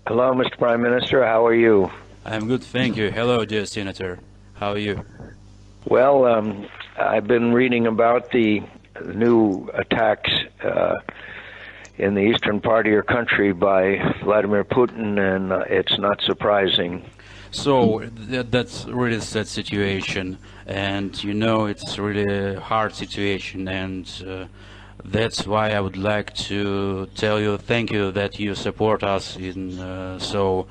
Hello, Mr. Prime Minister. How are you? I'm good, thank you. Hello, dear Senator. How are you? Well, I've been reading about the new attacks in the eastern part of your country by Vladimir Putin, and it's not surprising. So that's really a sad situation, and it's really a hard situation, and that's why I would like to tell you thank you that you support us in so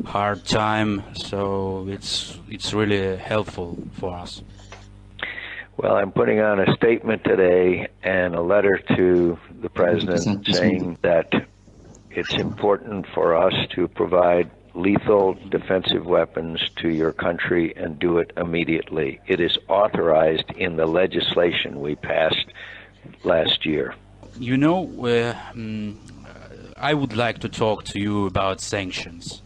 hard time. So it's really helpful for us. Well, I'm putting on a statement today and a letter to the president saying that it's important for us to provide lethal defensive weapons to your country and do it immediately. It is authorized in the legislation we passed last year. I would like to talk to you about sanctions,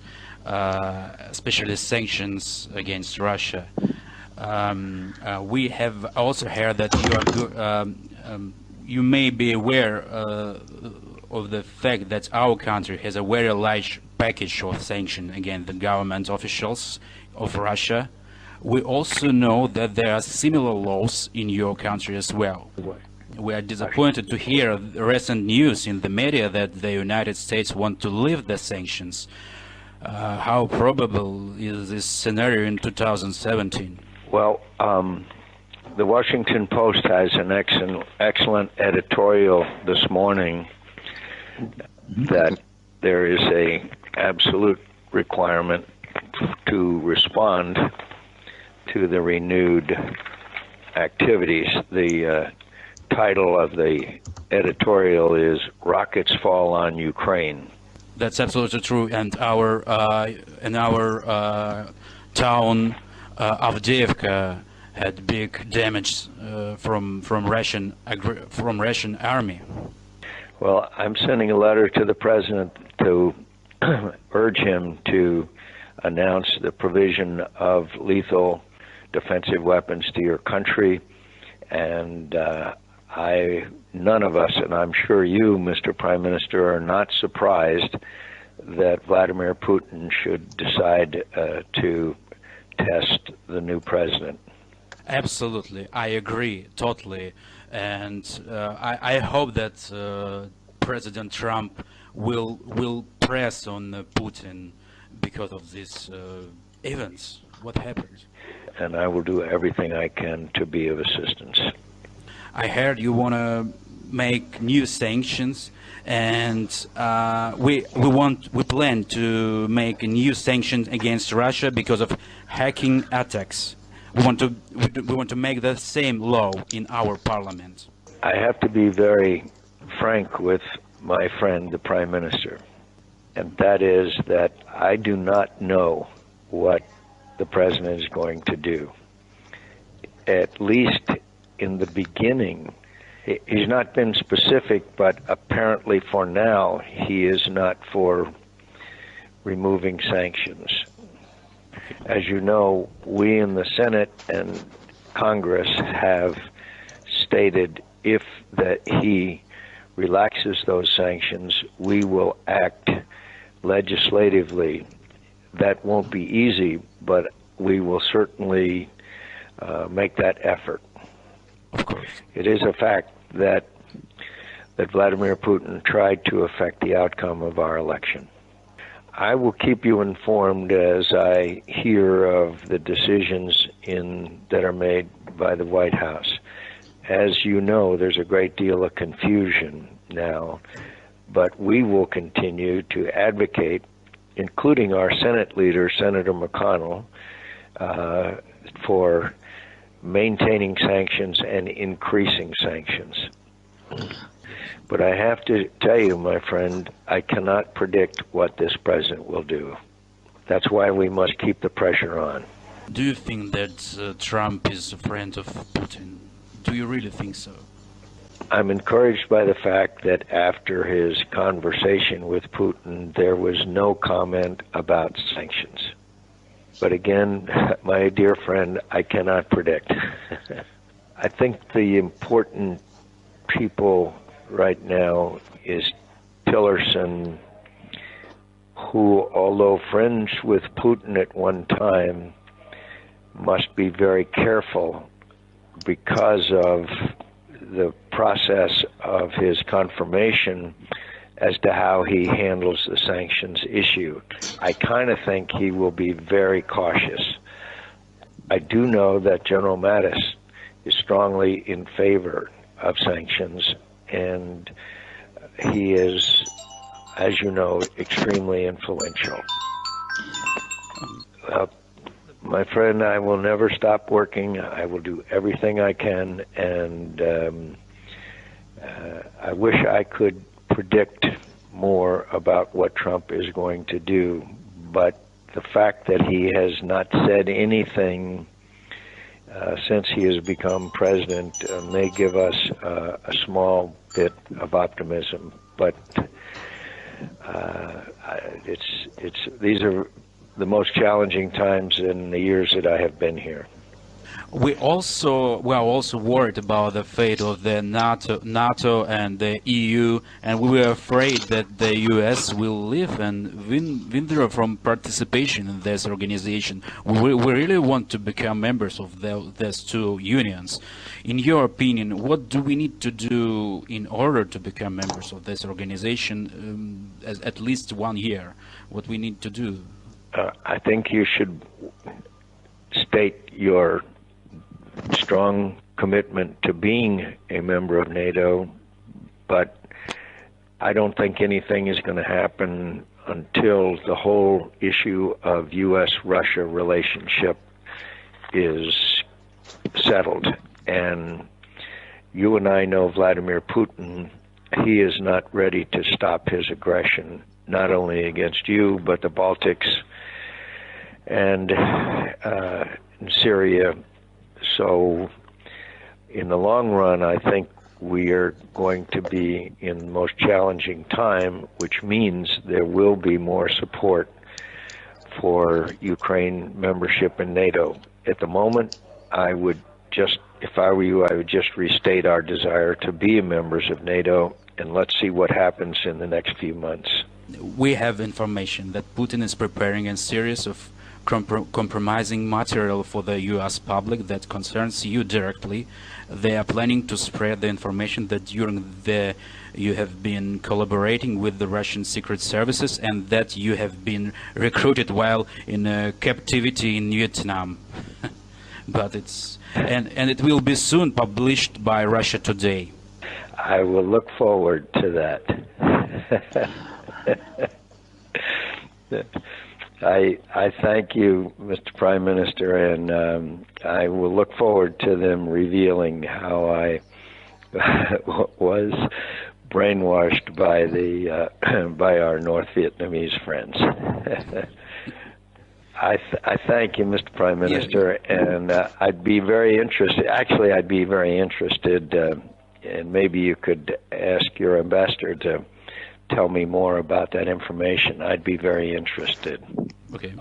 especially sanctions against Russia. We have also heard that you may be aware of the fact that our country has a very large package of sanctions against the government officials of Russia. We also know that there are similar laws in your country as well. We are disappointed to hear recent news in the media that the United States want to lift the sanctions. How probable is this scenario in 2017? Well, the Washington Post has an excellent editorial this morning that there is a absolute requirement to respond to the renewed activities. The title of the editorial is "Rockets Fall on Ukraine." That's absolutely true, and our town Avdiivka had big damage from Russian army. Well, I'm sending a letter to the president to urge him to announce the provision of lethal defensive weapons to your country, and none of us, and I'm sure you, Mr. Prime Minister, are not surprised that Vladimir Putin should decide to test the new president. Absolutely, I agree totally, and I hope that President Trump will press on Putin because of these events. What happened? And I will do everything I can to be of assistance. I heard you want to make new sanctions, and we plan to make new sanctions against Russia because of hacking attacks. We want to make the same law in our parliament. I have to be very frank with my friend, the Prime Minister, and that is that I do not know what the president is going to do. At least in the beginning, he's not been specific, but apparently for now, he is not for removing sanctions. As you know, we in the Senate and Congress have stated if that he relaxes those sanctions, we will act legislatively. That won't be easy, but we will certainly make that effort. Of course. It is a fact that Vladimir Putin tried to affect the outcome of our election. I will keep you informed as I hear of the decisions that are made by the White House. As you know, there's a great deal of confusion now, but we will continue to advocate, including our Senate leader, Senator McConnell, for maintaining sanctions and increasing sanctions. But I have to tell you, my friend, I cannot predict what this president will do. That's why we must keep the pressure on. Do you think that Trump is a friend of Putin? Do you really think so? I'm encouraged by the fact that after his conversation with Putin, there was no comment about sanctions. But again, my dear friend, I cannot predict. I think the important people right now is Tillerson, who, although friends with Putin at one time, must be very careful because of the process of his confirmation as to how he handles the sanctions issue. I kind of think he will be very cautious. I do know that General Mattis is strongly in favor of sanctions, and he is, as you know, extremely influential. My friend, I will never stop working. I will do everything I can, and I wish I could predict more about what Trump is going to do, but the fact that he has not said anything since he has become president may give us a small bit of optimism, but these are the most challenging times in the years that I have been here. We are also worried about the fate of the NATO and the EU, and we were afraid that the US will leave and withdraw from participation in this organization. We really want to become members of these two unions. In your opinion, what do we need to do in order to become members of this organization? At least 1 year, what we need to do? I think you should state your strong commitment to being a member of NATO, but I don't think anything is going to happen until the whole issue of U.S.-Russia relationship is settled. And you and I know Vladimir Putin. He is not ready to stop his aggression, not only against you, but the Baltics and in Syria. So in the long run, I think we are going to be in the most challenging time, which means there will be more support for Ukraine membership in NATO. At the moment, if I were you, I would just restate our desire to be members of NATO, and let's see what happens in the next few months. We have information that Putin is preparing a series of compromising material for the U.S. public that concerns you directly. They are planning to spread the information that you have been collaborating with the Russian secret services and that you have been recruited while in captivity in Vietnam. But and it will be soon published by Russia Today. I will look forward to that. I thank you, Mr. Prime Minister, and I will look forward to them revealing how I was brainwashed by by our North Vietnamese friends. I thank you, Mr. Prime Minister, and I'd be very interested. Actually, I'd be very interested, and maybe you could ask your ambassador to tell me more about that information. I'd be very interested. Okay.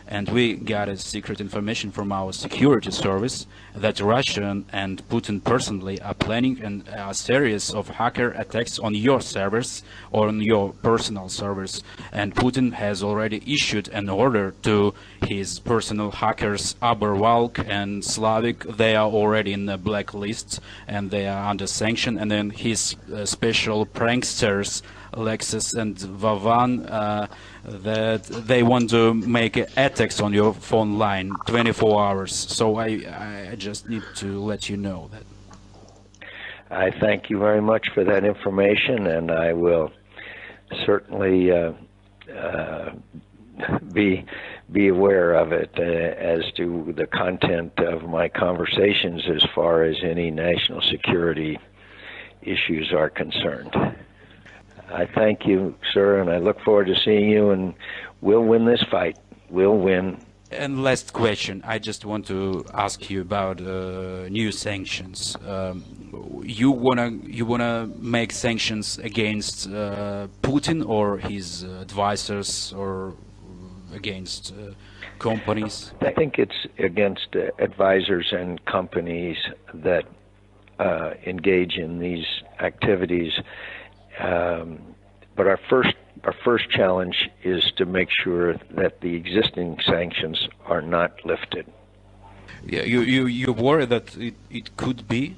And we got a secret information from our security service that Russia and Putin personally are planning a series of hacker attacks on your servers or on your personal servers. And Putin has already issued an order to his personal hackers, Aberwalk and Slavik. They are already in the blacklist and they are under sanction. And then his special pranksters, Lexus and Vavan, that they want to make attacks on your phone line 24 hours. So I just need to let you know that. I thank you very much for that information, and I will certainly be aware of it as to the content of my conversations as far as any national security issues are concerned. I thank you, sir, and I look forward to seeing you, and we'll win this fight. We'll win. And last question, I just want to ask you about new sanctions. You wanna make sanctions against Putin or his advisors or against companies? I think it's against advisors and companies that engage in these activities. But our first our first challenge is to make sure that the existing sanctions are not lifted. Yeah, you worry that it could be?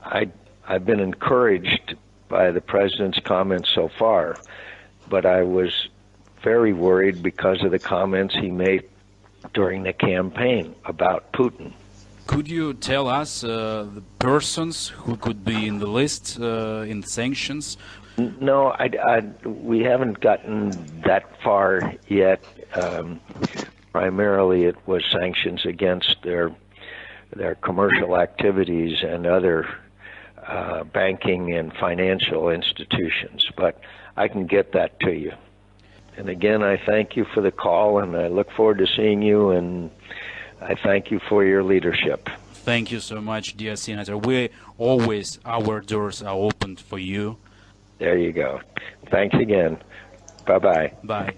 I've been encouraged by the president's comments so far, but I was very worried because of the comments he made during the campaign about Putin. Could you tell us the persons who could be in the list in sanctions? No, we haven't gotten that far yet. Primarily, it was sanctions against their commercial activities and other banking and financial institutions. But I can get that to you. And again, I thank you for the call, and I look forward to seeing you, and I thank you for your leadership. Thank you so much, dear Senator. Our doors are open for you. There you go. Thanks again. Bye-bye. Bye.